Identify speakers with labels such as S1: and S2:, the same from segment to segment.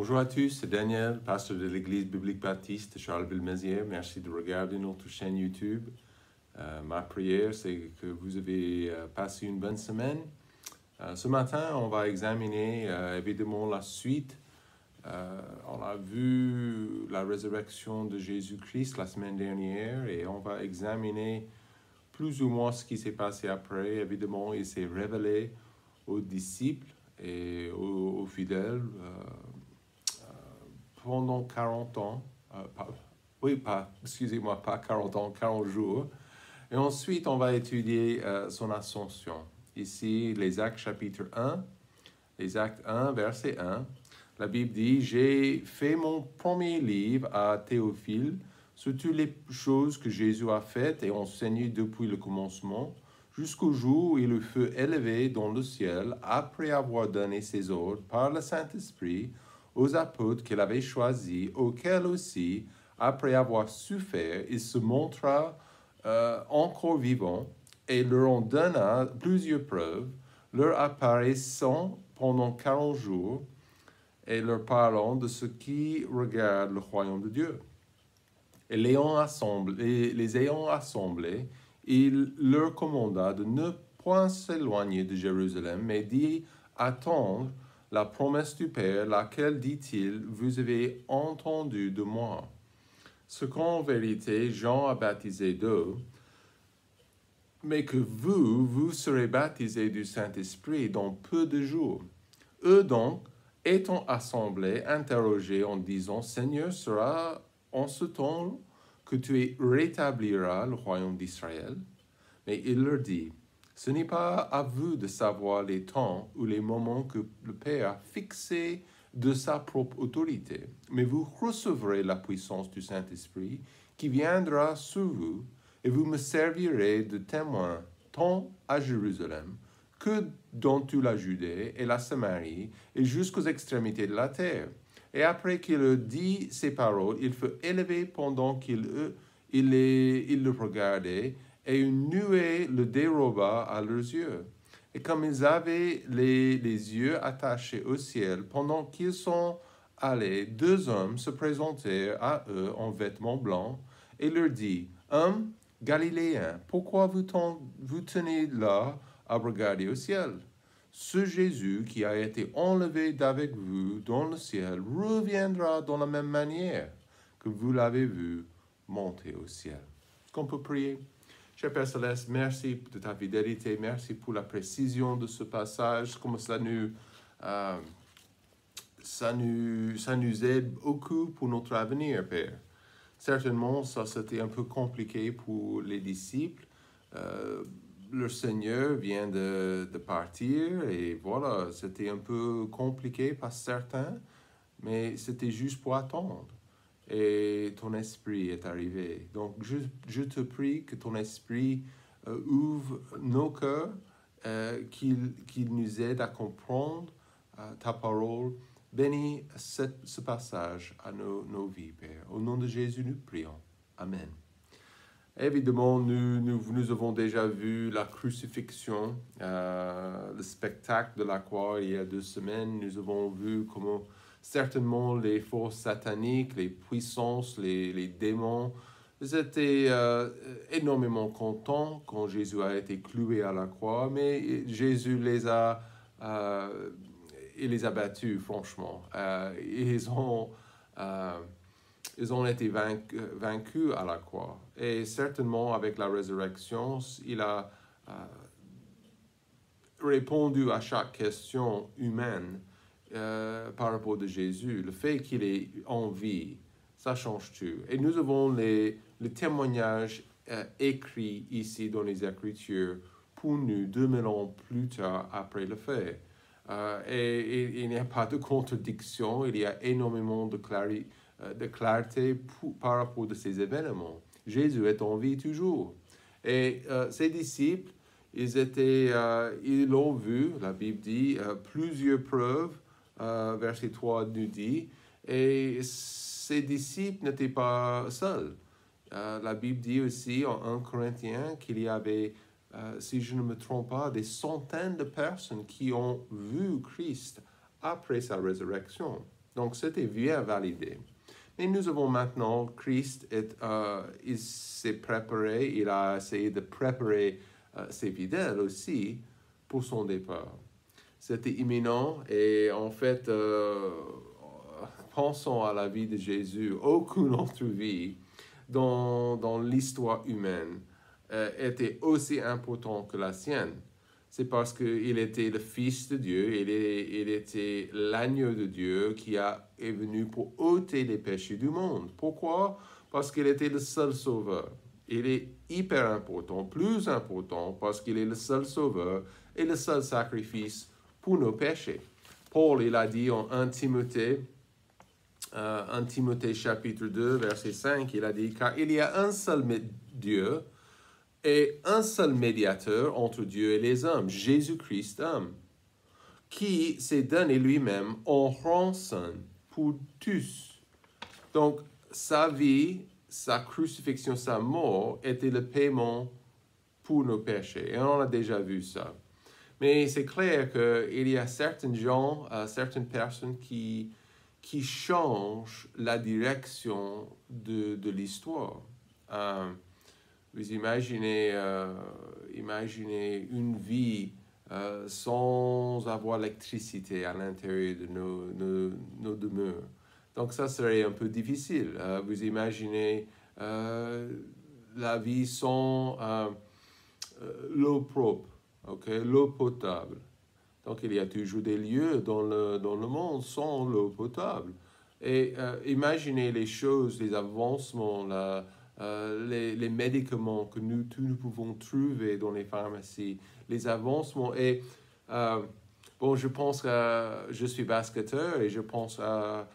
S1: Bonjour à tous, c'est Daniel, pasteur de l'Église biblique baptiste de Charleville-Mézières. Merci de regarder notre chaîne YouTube. Ma prière, c'est que vous avez passé une bonne semaine. Ce matin, on va examiner évidemment la suite. On a vu la résurrection de Jésus-Christ la semaine dernière et on va examiner plus ou moins ce qui s'est passé après. Évidemment, il s'est révélé aux disciples et aux fidèles pendant 40 ans, pas 40 ans, 40 jours. Et ensuite, on va étudier son ascension. Ici, les Actes chapitre 1, les Actes 1, verset 1. La Bible dit « J'ai fait mon premier livre à Théophile sur toutes les choses que Jésus a faites et enseignées depuis le commencement, jusqu'au jour où il fut élevé dans le ciel, après avoir donné ses ordres par le Saint-Esprit aux apôtres qu'il avait choisis, auxquels aussi, après avoir souffert, il se montra encore vivant et leur en donna plusieurs preuves, leur apparaissant pendant 40 jours et leur parlant de ce qui regarde le royaume de Dieu. Et les ayant assemblés, il leur commanda de ne point s'éloigner de Jérusalem, mais d'y attendre la promesse du Père, laquelle, dit-il, vous avez entendu de moi. Ce qu'en vérité Jean a baptisé d'eau, mais que vous serez baptisés du Saint-Esprit dans peu de jours. Eux donc, étant assemblés, interrogés en disant, Seigneur, sera en ce temps que tu rétabliras le royaume d'Israël? Mais il leur dit, ce n'est pas à vous de savoir les temps ou les moments que le Père a fixés de sa propre autorité, mais vous recevrez la puissance du Saint-Esprit qui viendra sur vous, et vous me servirez de témoin tant à Jérusalem que dans toute la Judée et la Samarie et jusqu'aux extrémités de la terre. Et après qu'il eut dit ces paroles, il fut élevé pendant qu'il le regardait, et une nuée le déroba à leurs yeux. Et comme ils avaient les yeux attachés au ciel, pendant qu'ils sont allés, deux hommes se présentèrent à eux en vêtements blancs, et leur dit, Hommes Galiléens, pourquoi vous tenez là à regarder au ciel? Ce Jésus qui a été enlevé d'avec vous dans le ciel reviendra dans la même manière que vous l'avez vu monter au ciel. Est-ce qu'on peut prier? Cher Père Céleste, merci de ta fidélité, merci pour la précision de ce passage, comme ça nous aide beaucoup pour notre avenir, Père. Certainement, ça c'était un peu compliqué pour les disciples. Le Seigneur vient de partir et voilà, c'était un peu compliqué par certains, mais c'était juste pour attendre. Et ton esprit est arrivé. Donc, je te prie que ton esprit ouvre nos cœurs, qu'il nous aide à comprendre ta parole. Bénis ce passage à nos vies, Père. Au nom de Jésus, nous prions. Amen. Évidemment, nous avons déjà vu la crucifixion, le spectacle de la croix il y a 2 semaines. Nous avons vu comment certainement les forces sataniques, les puissances, les démons, ils étaient énormément contents quand Jésus a été cloué à la croix, mais Jésus les a battus, franchement. Ils ont été vaincus à la croix. Et certainement, avec la résurrection, il a répondu à chaque question humaine par rapport à Jésus. Le fait qu'il est en vie, ça change tout. Et nous avons les témoignages écrits ici dans les Écritures pour nous 2000 ans plus tard après le fait. Et il n'y a pas de contradiction, il y a énormément de clarté par rapport à ces événements. Jésus est en vie toujours. Et ses disciples, ils l'ont vu, la Bible dit, plusieurs preuves, verset 3 nous dit, et ses disciples n'étaient pas seuls. La Bible dit aussi en 1 Corinthiens qu'il y avait, si je ne me trompe pas, des centaines de personnes qui ont vu Christ après sa résurrection. Donc, c'était bien validé. Mais nous avons maintenant, Christ, il s'est préparé, il a essayé de préparer ses fidèles aussi pour son départ. C'était imminent et en fait, pensons à la vie de Jésus. Aucune autre vie dans l'histoire humaine était aussi importante que la sienne. C'est parce qu'il était le Fils de Dieu, il était l'agneau de Dieu qui est venu pour ôter les péchés du monde. Pourquoi? Parce qu'il était le seul sauveur. Il est hyper important, plus important, parce qu'il est le seul sauveur et le seul sacrifice pour nos péchés. Paul, il a dit en 1 Timothée chapitre 2, verset 5, il a dit « Car il y a un seul Dieu et un seul médiateur entre Dieu et les hommes, Jésus-Christ homme, qui s'est donné lui-même en rançon pour tous. » Donc, sa vie, sa crucifixion, sa mort était le paiement pour nos péchés. Et on a déjà vu ça. Mais c'est clair qu'il y a certains gens, certaines personnes qui changent la direction de l'histoire. Vous imaginez une vie sans avoir l'électricité à l'intérieur de nos demeures. Donc ça serait un peu difficile. Vous imaginez la vie sans l'eau propre, okay? L'eau potable. Donc il y a toujours des lieux dans le monde sans l'eau potable. Et imaginez les choses, les avancements, les médicaments que nous pouvons trouver dans les pharmacies, les avancements. Et bon, je pense que je suis basketteur et je pense à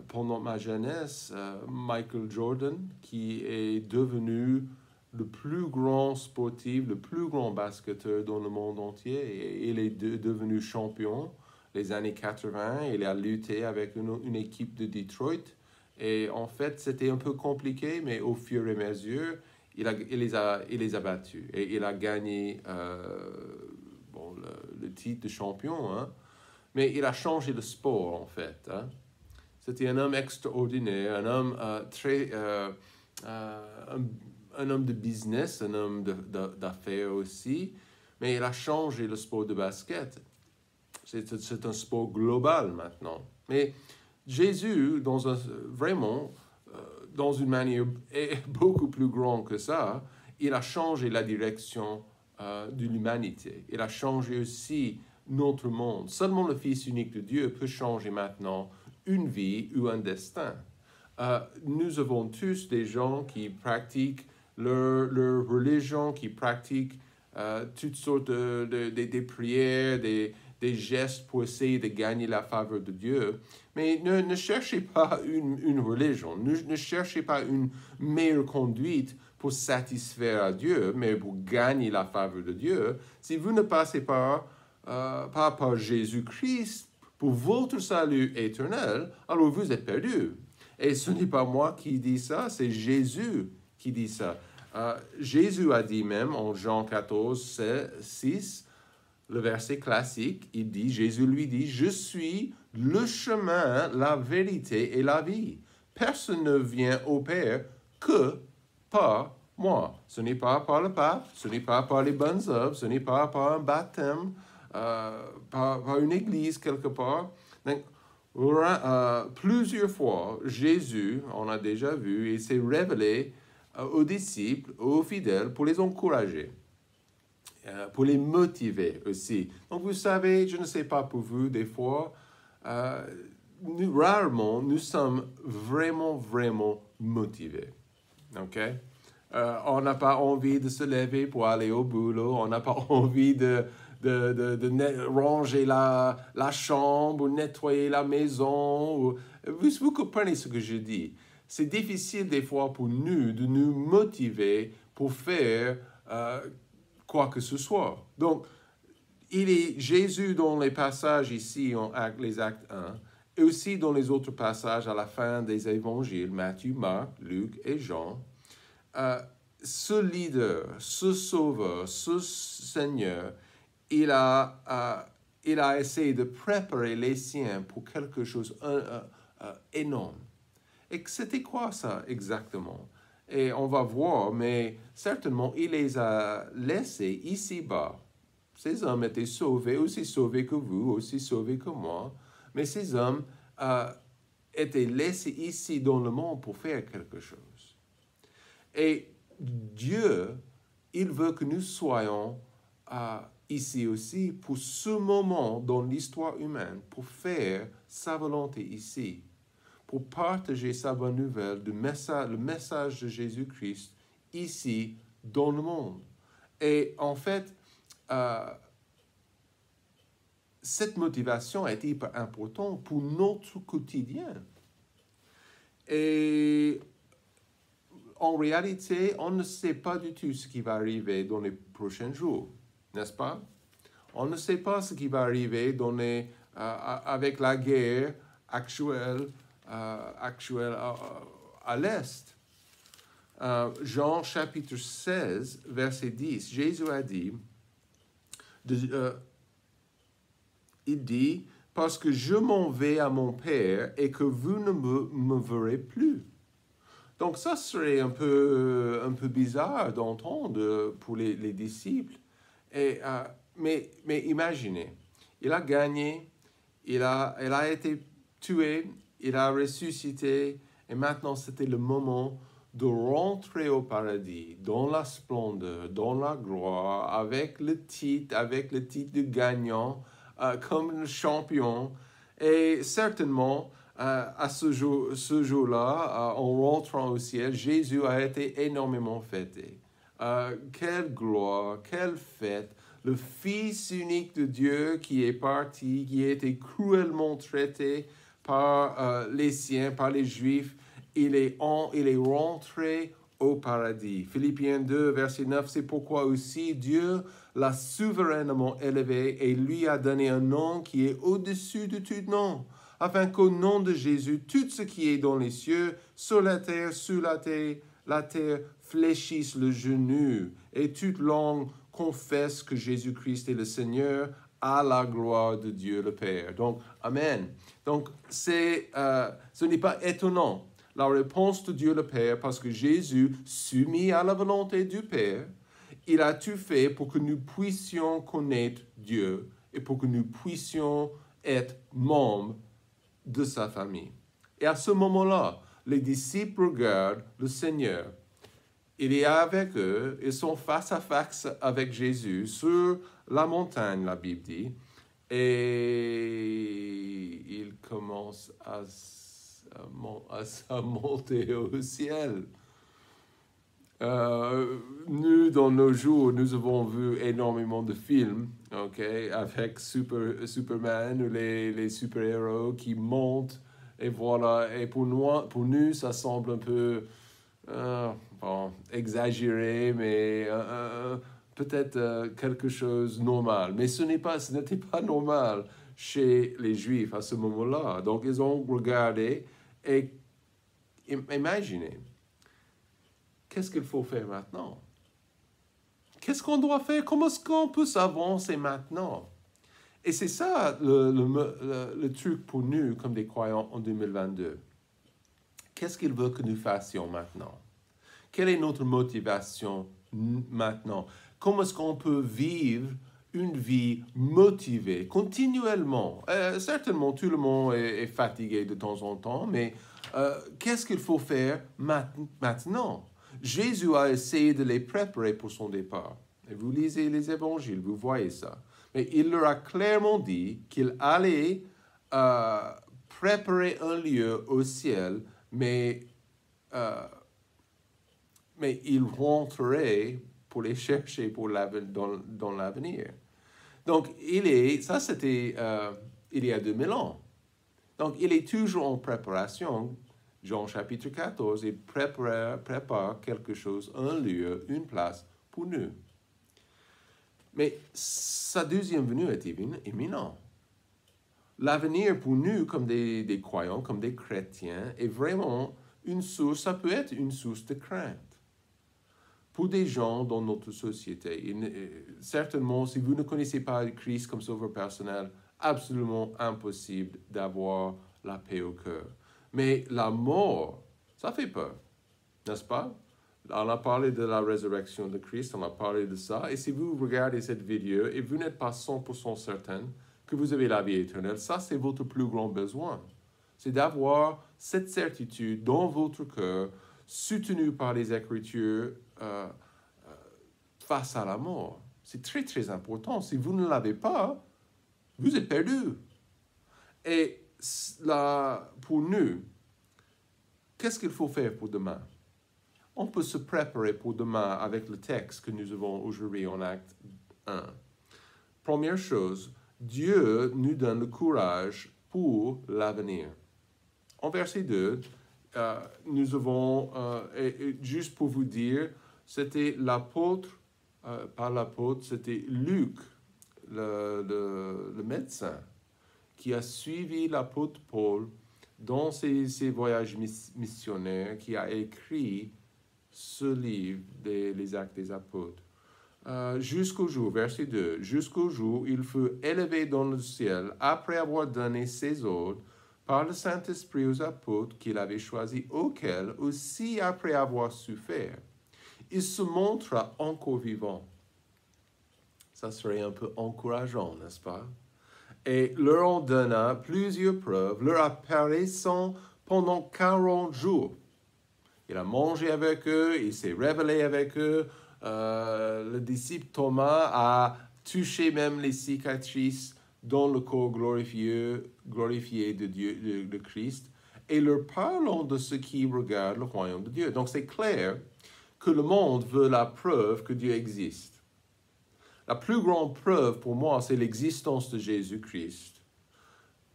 S1: pendant ma jeunesse, Michael Jordan, qui est devenu le plus grand sportif, le plus grand basketteur dans le monde entier. Et il est devenu champion les années 80. Il a lutté avec une équipe de Detroit. Et en fait, c'était un peu compliqué, mais au fur et à mesure, il les a battus. Et il a gagné le titre de champion. Hein. Mais il a changé le sport, en fait. Hein. C'était un homme extraordinaire, un homme un homme de business, un homme d'affaires aussi. Mais il a changé le sport de basket. C'est un sport global maintenant. Mais Jésus, vraiment, dans une manière beaucoup plus grande que ça, il a changé la direction de l'humanité. Il a changé aussi notre monde. Seulement le Fils unique de Dieu peut changer maintenant une vie ou un destin. Nous avons tous des gens qui pratiquent leur religion, qui pratiquent toutes sortes des prières, des gestes pour essayer de gagner la faveur de Dieu. Mais ne cherchez pas une religion, ne cherchez pas une meilleure conduite pour satisfaire à Dieu, mais pour gagner la faveur de Dieu. Si vous ne passez pas par Jésus-Christ pour votre salut éternel, alors vous êtes perdus. Et ce n'est pas moi qui dis ça, c'est Jésus qui dit ça. Jésus a dit même en Jean 14, 6, le verset classique, Jésus lui dit, « Je suis le chemin, la vérité et la vie. Personne ne vient au Père que par moi. » Ce n'est pas par le pape, ce n'est pas par les bonnes œuvres, ce n'est pas par un baptême, par une église quelque part. Donc, plusieurs fois, Jésus, on a déjà vu, il s'est révélé aux disciples, aux fidèles, pour les encourager. Pour les motiver aussi. Donc, vous savez, je ne sais pas pour vous, des fois, rarement, nous sommes vraiment motivés. OK? On n'a pas envie de se lever pour aller au boulot. On n'a pas envie de ranger la chambre ou nettoyer la maison. Vous comprenez ce que je dis. C'est difficile des fois pour nous de nous motiver pour faire quoi que ce soit. Donc, il est Jésus dans les passages ici, les actes 1, et aussi dans les autres passages à la fin des évangiles, Matthieu, Marc, Luc et Jean. Ce leader, ce sauveur, ce Seigneur, il a essayé de préparer les siens pour quelque chose, énorme. Et c'était quoi ça exactement? Et on va voir, mais certainement, il les a laissés ici-bas. Ces hommes étaient sauvés, aussi sauvés que vous, aussi sauvés que moi. Mais ces hommes étaient laissés ici dans le monde pour faire quelque chose. Et Dieu, il veut que nous soyons ici aussi pour ce moment dans l'histoire humaine, pour faire sa volonté ici, pour partager sa bonne nouvelle, le message de Jésus-Christ ici dans le monde. Et en fait, cette motivation est hyper importante pour notre quotidien. Et en réalité, on ne sait pas du tout ce qui va arriver dans les prochains jours, n'est-ce pas? On ne sait pas ce qui va arriver avec la guerre actuelle à l'Est. Jean chapitre 16, verset 10, Jésus a dit, il dit, « Parce que je m'en vais à mon Père et que vous ne me verrez plus. » Donc ça serait un peu bizarre d'entendre pour les disciples. Mais imaginez, il a gagné, il a été tué, il a ressuscité, et maintenant c'était le moment de rentrer au paradis, dans la splendeur, dans la gloire, avec le titre de gagnant, comme le champion. Et certainement, à ce jour-là, en rentrant au ciel, Jésus a été énormément fêté. Quelle gloire, quelle fête! Le Fils unique de Dieu qui est parti, qui a été cruellement traité par les siens, par les Juifs, il est rentré au paradis. Philippiens 2, verset 9, c'est pourquoi aussi Dieu l'a souverainement élevé et lui a donné un nom qui est au-dessus de tout nom, afin qu'au nom de Jésus, tout ce qui est dans les cieux, sur la terre, sous la terre fléchisse le genou, et toute langue confesse que Jésus-Christ est le Seigneur, à la gloire de Dieu le Père. Donc, Amen. Donc, ce n'est pas étonnant, la réponse de Dieu le Père, parce que Jésus, soumis à la volonté du Père, il a tout fait pour que nous puissions connaître Dieu et pour que nous puissions être membres de sa famille. Et à ce moment-là, les disciples regardent le Seigneur. Il est avec eux, ils sont face à face avec Jésus sur la montagne, la Bible dit, et ils commencent à monter au ciel. Nous, dans nos jours, nous avons vu énormément de films, avec Superman ou les super-héros qui montent, et voilà. Et pour nous, ça semble un peu exagéré, mais peut-être quelque chose de normal. Mais ce n'était pas normal chez les Juifs à ce moment-là. Donc, ils ont regardé et imaginé. Qu'est-ce qu'il faut faire maintenant? Qu'est-ce qu'on doit faire? Comment est-ce qu'on peut s'avancer maintenant? Et c'est ça le truc pour nous, comme des croyants en 2022. Qu'est-ce qu'il veut que nous fassions maintenant? Quelle est notre motivation maintenant? Comment est-ce qu'on peut vivre une vie motivée continuellement? Certainement, tout le monde est fatigué de temps en temps, mais qu'est-ce qu'il faut faire maintenant? Jésus a essayé de les préparer pour son départ. Et vous lisez les évangiles, vous voyez ça. Mais il leur a clairement dit qu'il allait préparer un lieu au ciel, mais il rentrerait pour les chercher dans l'avenir. Donc, ça c'était il y a 2000 ans. Donc, il est toujours en préparation. Jean chapitre 14, il prépare quelque chose, un lieu, une place pour nous. Mais sa deuxième venue est imminente. L'avenir pour nous, comme des croyants, comme des chrétiens, est vraiment ça peut être une source de crainte. Pour des gens dans notre société, certainement, si vous ne connaissez pas Christ comme sauveur personnel, absolument impossible d'avoir la paix au cœur. Mais la mort, ça fait peur, n'est-ce pas? On a parlé de la résurrection de Christ, on a parlé de ça. Et si vous regardez cette vidéo et vous n'êtes pas 100% certain que vous avez la vie éternelle, ça c'est votre plus grand besoin. C'est d'avoir cette certitude dans votre cœur, soutenue par les Écritures face à la mort. C'est très très important. Si vous ne l'avez pas, vous êtes perdu. Et là, pour nous, qu'est-ce qu'il faut faire pour demain? On peut se préparer pour demain avec le texte que nous avons aujourd'hui en Acte 1. Première chose, Dieu nous donne le courage pour l'avenir. En verset 2, nous avons, et juste pour vous dire, c'était l'apôtre, pas l'apôtre, c'était Luc, le médecin, qui a suivi l'apôtre Paul dans ses voyages missionnaires, qui a écrit ce livre, les Actes des Apôtres. Jusqu'au jour, verset 2, jusqu'au jour, il fut élevé dans le ciel après avoir donné ses ordres par le Saint-Esprit aux apôtres qu'il avait choisis, auxquels aussi après avoir souffert, il se montra encore vivant. Ça serait un peu encourageant, n'est-ce pas? Et leur en donna plusieurs preuves, leur apparaissant pendant 40 jours. Il a mangé avec eux, il s'est révélé avec eux. Le disciple Thomas a touché même les cicatrices dans le corps glorifié de Dieu, de Christ, et leur parlant de ce qui regarde le royaume de Dieu. Donc c'est clair que le monde veut la preuve que Dieu existe. La plus grande preuve pour moi, c'est l'existence de Jésus-Christ.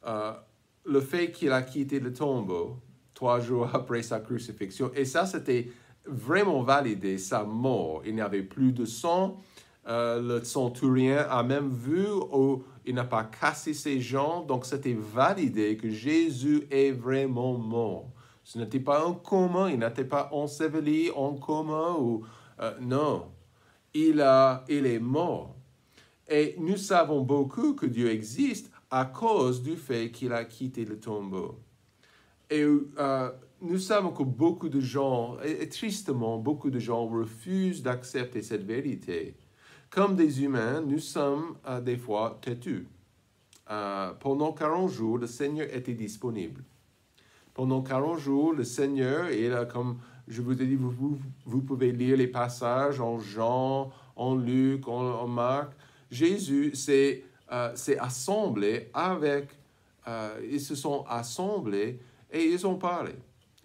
S1: Le fait qu'il a quitté le tombeau 3 jours après sa crucifixion, et ça c'était vraiment validé, sa mort. Il n'y avait plus de sang. Le centurion a même vu, il n'a pas cassé ses jambes, donc c'était validé que Jésus est vraiment mort. Ce n'était pas un coma, il n'était pas enseveli en coma, non, il est mort. Et nous savons beaucoup que Dieu existe à cause du fait qu'il a quitté le tombeau. Et nous savons que beaucoup de gens, et tristement, beaucoup de gens refusent d'accepter cette vérité. Comme des humains, nous sommes des fois têtus. Pendant 40 jours, le Seigneur était disponible. Pendant 40 jours, le Seigneur, et là, comme je vous ai dit, vous pouvez lire les passages en Jean, en Luc, en Marc. Jésus s'est assemblé avec, ils se sont assemblés et ils ont parlé.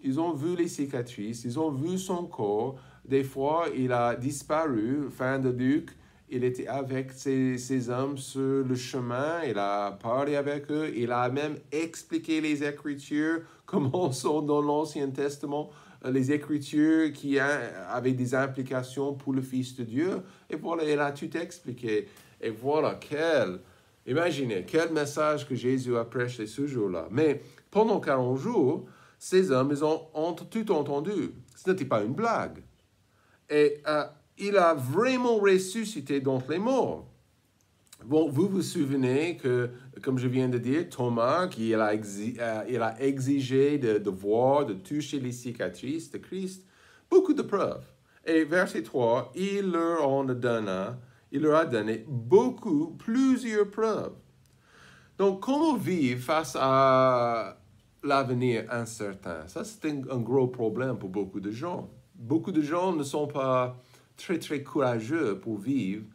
S1: Ils ont vu les cicatrices, ils ont vu son corps. Des fois, il a disparu, fin de Luc. Il était avec ces hommes sur le chemin, il a parlé avec eux, il a même expliqué les Écritures, comment sont dans l'Ancien Testament les Écritures qui avaient des implications pour le Fils de Dieu. Et voilà, il a tout expliqué. Et voilà, imaginez, quel message que Jésus a prêché ce jour-là. Mais pendant 40 jours, ces hommes, ils ont tout entendu. Ce n'était pas une blague. Et il a vraiment ressuscité d'entre les morts. Bon, vous vous souvenez que, comme je viens de dire, Thomas, il a exigé de voir, de toucher les cicatrices de Christ, beaucoup de preuves. Et verset 3, il leur a donné plusieurs preuves. Donc, comment vivre face à l'avenir incertain? Ça, c'est un gros problème pour beaucoup de gens. Beaucoup de gens ne sont pas très, très courageux pour vivre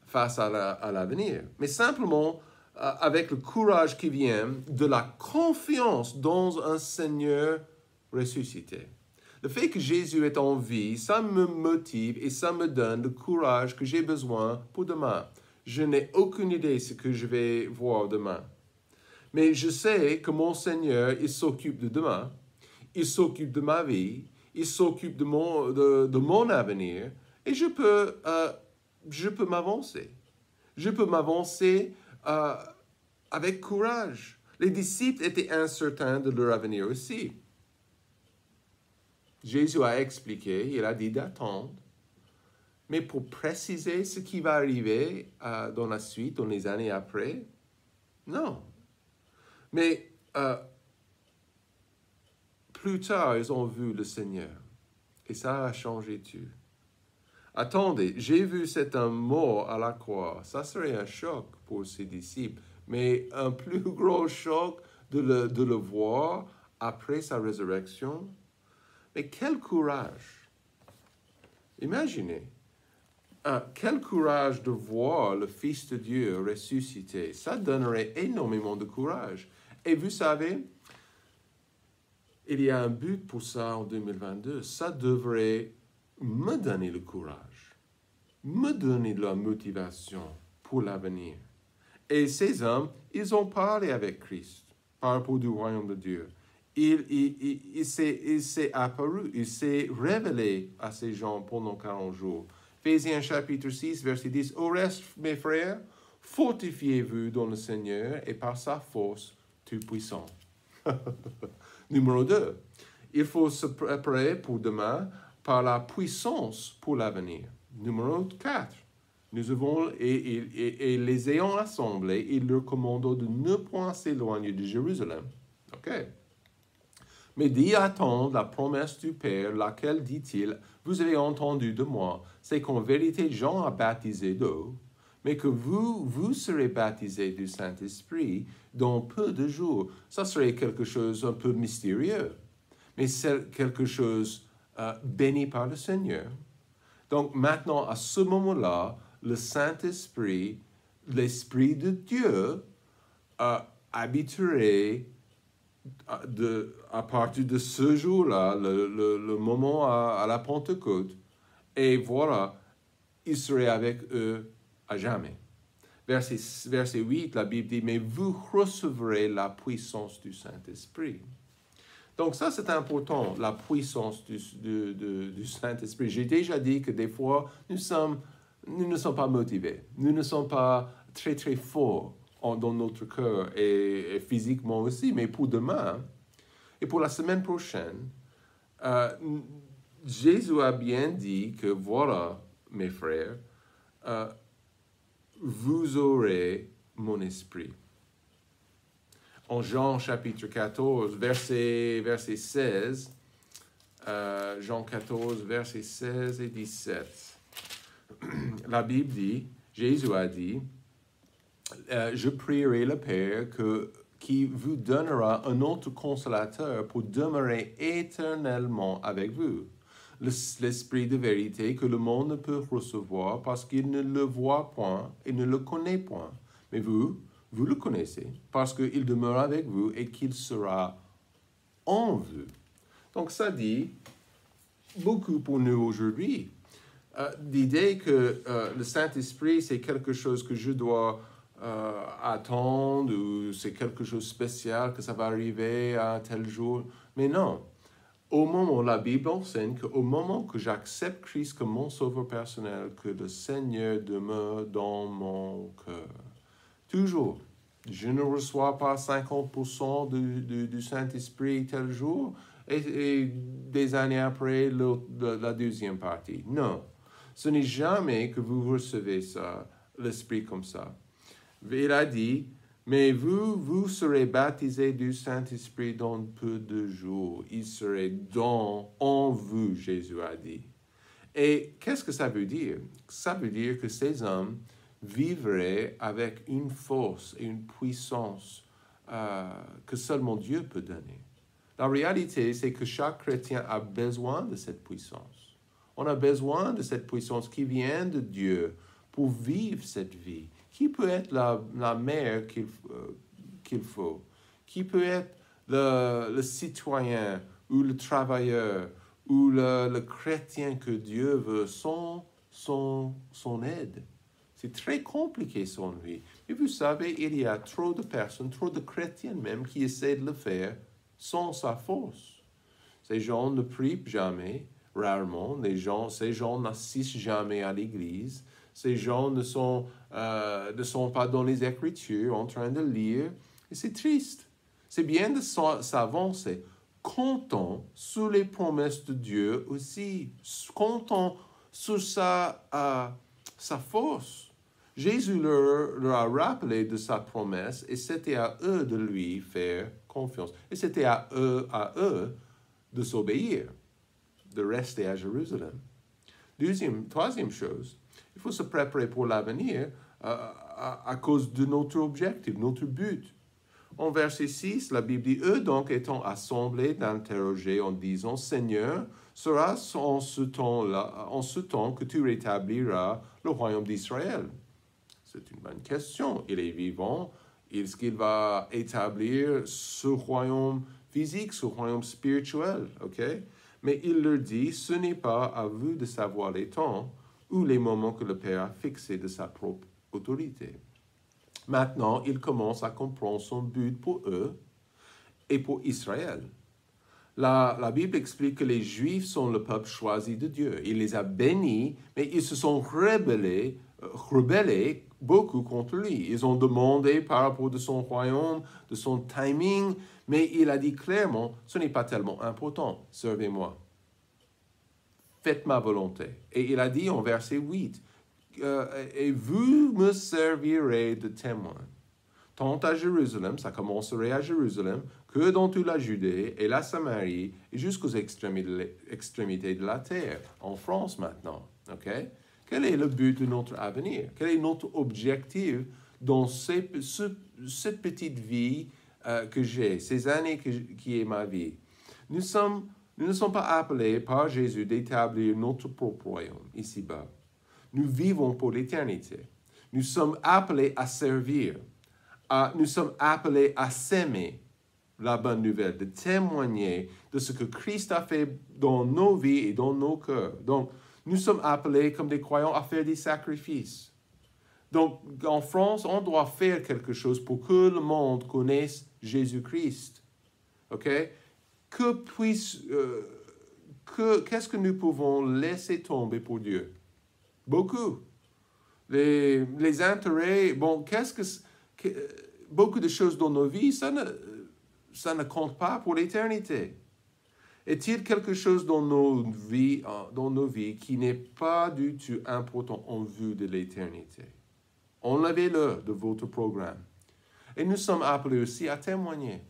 S1: face à l'avenir. Mais simplement, avec le courage qui vient de la confiance dans un Seigneur ressuscité. Le fait que Jésus est en vie, ça me motive et ça me donne le courage que j'ai besoin pour demain. Je n'ai aucune idée de ce que je vais voir demain. Mais je sais que mon Seigneur, il s'occupe de demain, il s'occupe de ma vie, il s'occupe de mon avenir, et je peux m'avancer. Je peux m'avancer avec courage. Les disciples étaient incertains de leur avenir aussi. Jésus a expliqué, il a dit d'attendre, mais pour préciser ce qui va arriver dans la suite, dans les années après, non. Mais plus tard, ils ont vu le Seigneur. Et ça a changé tout. Attendez, j'ai vu cet homme mort à la croix. Ça serait un choc pour ses disciples. Mais un plus gros choc de le voir après sa résurrection. Mais quel courage! Imaginez, quel courage de voir le Fils de Dieu ressuscité. Ça donnerait énormément de courage. Et vous savez, il y a un but pour ça en 2022. Ça devrait me donner le courage, me donner de la motivation pour l'avenir. Et ces hommes, ils ont parlé avec Christ par rapport du royaume de Dieu. Il s'est apparu, il s'est révélé à ces gens pendant 40 jours. Éphésiens chapitre 6, verset 10. Au reste, mes frères, fortifiez-vous dans le Seigneur et par sa force tout-puissant. Numéro 2, il faut se préparer pour demain par la puissance pour l'avenir. Numéro 4, nous avons, et les ayant assemblés, il leur commanda de ne point s'éloigner de Jérusalem. OK. Mais d'y attendre la promesse du Père, laquelle, dit-il, vous avez entendu de moi, c'est qu'en vérité Jean a baptisé d'eau, mais que vous serez baptisés du Saint-Esprit dans peu de jours. Ça serait quelque chose un peu mystérieux, mais c'est quelque chose béni par le Seigneur. Donc maintenant, à ce moment-là, le Saint-Esprit, l'Esprit de Dieu, habiterait à partir de ce jour-là, le moment à la Pentecôte, et voilà, il serait avec eux à jamais. Verset 8, la Bible dit, mais vous recevrez la puissance du Saint-Esprit. Donc ça, c'est important, la puissance du Saint-Esprit. J'ai déjà dit que des fois, nous ne sommes pas motivés, nous ne sommes pas très, très forts dans notre cœur et physiquement aussi, mais pour demain et pour la semaine prochaine, Jésus a bien dit que voilà, mes frères, vous aurez mon esprit. En Jean chapitre 14, verset 16, Jean 14, versets 16 et 17, la Bible dit, Jésus a dit, je prierai le Père qui vous donnera un autre consolateur pour demeurer éternellement avec vous. L'Esprit de vérité que le monde ne peut recevoir parce qu'il ne le voit point et ne le connaît point. Mais vous le connaissez parce qu'il demeure avec vous et qu'il sera en vous. Donc ça dit beaucoup pour nous aujourd'hui. L'idée que le Saint-Esprit, c'est quelque chose que je dois attendre ou c'est quelque chose de spécial, que ça va arriver à un tel jour. Mais non. Au moment, la Bible enseigne qu'au moment que j'accepte Christ comme mon sauveur personnel, que le Seigneur demeure dans mon cœur. Toujours. Je ne reçois pas 50% du Saint-Esprit tel jour et des années après la deuxième partie. Non. Ce n'est jamais que vous recevez ça, l'Esprit comme ça. Il a dit, mais vous serez baptisés du Saint-Esprit dans peu de jours. Il serait en vous, Jésus a dit. Et qu'est-ce que ça veut dire? Ça veut dire que ces hommes vivraient avec une force et une puissance que seulement Dieu peut donner. La réalité, c'est que chaque chrétien a besoin de cette puissance. On a besoin de cette puissance qui vient de Dieu pour vivre cette vie. Qui peut être la mère qu'il faut? Qui peut être le citoyen ou le travailleur ou le chrétien que Dieu veut sans son aide? C'est très compliqué sans lui. Et vous savez, il y a trop de personnes, trop de chrétiens même, qui essaient de le faire sans sa force. Ces gens ne prient jamais, rarement. Ces gens n'assistent jamais à l'église. Ces gens ne sont pas dans les Écritures en train de lire. Et c'est triste. C'est bien de s'avancer. Comptons sur les promesses de Dieu aussi. Comptons sur sa force. Jésus leur a rappelé de sa promesse et c'était à eux de lui faire confiance. Et c'était à eux de s'obéir, de rester à Jérusalem. Troisième chose, il faut se préparer pour l'avenir à cause de notre objectif, notre but. En verset 6, la Bible dit, « Eux donc étant assemblés d'interroger en disant, Seigneur, sera en ce temps que tu rétabliras le royaume d'Israël? » C'est une bonne question. Il est vivant. Est-ce qu'il va établir ce royaume physique, ce royaume spirituel? Ok? Mais il leur dit, ce n'est pas à vous de savoir les temps ou les moments que le Père a fixés de sa propre autorité. Maintenant, il commence à comprendre son but pour eux et pour Israël. La Bible explique que les Juifs sont le peuple choisi de Dieu. Il les a bénis, mais ils se sont rebellés beaucoup contre lui. Ils ont demandé par rapport de son royaume, de son timing, mais il a dit clairement, ce n'est pas tellement important, servez-moi. Faites ma volonté. Et il a dit en verset 8, et vous me servirez de témoin. Tant à Jérusalem, ça commencerait à Jérusalem, que dans toute la Judée et la Samarie, et jusqu'aux extrémités de la terre, en France maintenant. Okay? Quel est le but de notre avenir? Quel est notre objectif dans cette petite vie que j'ai, ces années qui est ma vie? Nous ne sommes pas appelés par Jésus d'établir notre propre royaume ici-bas. Nous vivons pour l'éternité. Nous sommes appelés à servir. Nous sommes appelés à s'aimer la bonne nouvelle, de témoigner de ce que Christ a fait dans nos vies et dans nos cœurs. Donc, nous sommes appelés comme des croyants à faire des sacrifices. Donc, en France, on doit faire quelque chose pour que le monde connaisse Jésus-Christ. OK? Qu'est-ce que nous pouvons laisser tomber pour Dieu? Beaucoup. Les intérêts, bon, beaucoup de choses dans nos vies, ça ne compte pas pour l'éternité. Est-il quelque chose dans nos vies qui n'est pas du tout important en vue de l'éternité? Enlevez-le de votre programme. Et nous sommes appelés aussi à témoigner.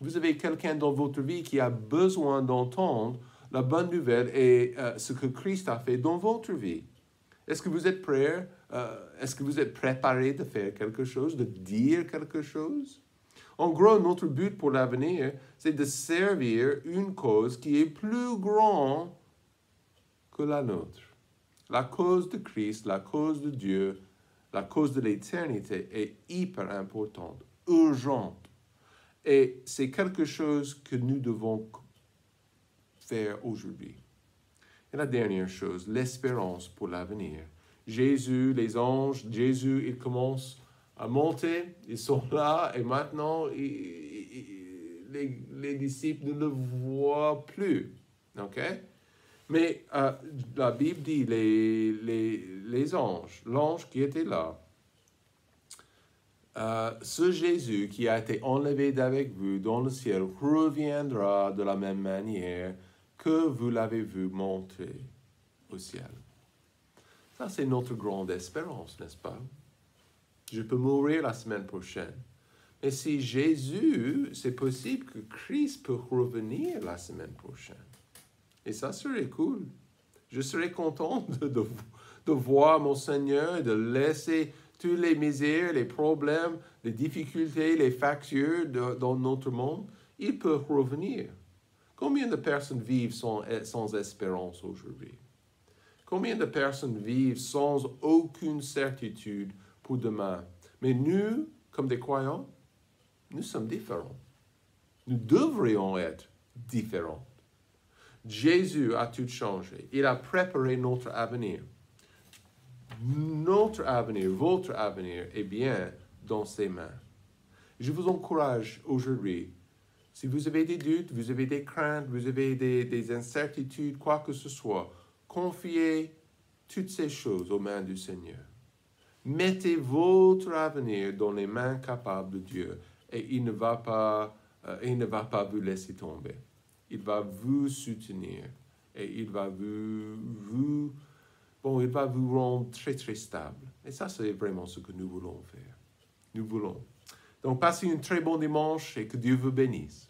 S1: Vous avez quelqu'un dans votre vie qui a besoin d'entendre la bonne nouvelle et ce que Christ a fait dans votre vie. Est-ce que vous êtes prêts? Est-ce que vous êtes préparés de faire quelque chose, de dire quelque chose? En gros, notre but pour l'avenir, c'est de servir une cause qui est plus grande que la nôtre. La cause de Christ, la cause de Dieu, la cause de l'éternité est hyper importante, urgente. Et c'est quelque chose que nous devons faire aujourd'hui. Et la dernière chose, l'espérance pour l'avenir. Jésus, les anges, Jésus, ils commencent à monter, ils sont là, et maintenant, les disciples ne le voient plus. OK? Mais la Bible dit, les anges, l'ange qui était là, ce Jésus qui a été enlevé d'avec vous dans le ciel reviendra de la même manière que vous l'avez vu monter au ciel. Ça, c'est notre grande espérance, n'est-ce pas? Je peux mourir la semaine prochaine. Mais si Jésus, c'est possible que Christ peut revenir la semaine prochaine. Et ça serait cool. Je serais content de voir mon Seigneur, de laisser tous les misères, les problèmes, les difficultés, les factures dans notre monde. Il peut revenir. Combien de personnes vivent sans espérance aujourd'hui? Combien de personnes vivent sans aucune certitude pour demain? Mais nous, comme des croyants, nous sommes différents. Nous devrions être différents. Jésus a tout changé. Il a préparé notre avenir. Notre avenir, votre avenir est bien dans ses mains. Je vous encourage aujourd'hui, si vous avez des doutes, vous avez des craintes, vous avez des incertitudes, quoi que ce soit, confiez toutes ces choses aux mains du Seigneur. Mettez votre avenir dans les mains capables de Dieu et il ne va pas vous laisser tomber. Il va vous soutenir et il va vous rendre très, très stable. Et ça, c'est vraiment ce que nous voulons faire. Nous voulons. Donc, passez une très bonne dimanche et que Dieu vous bénisse.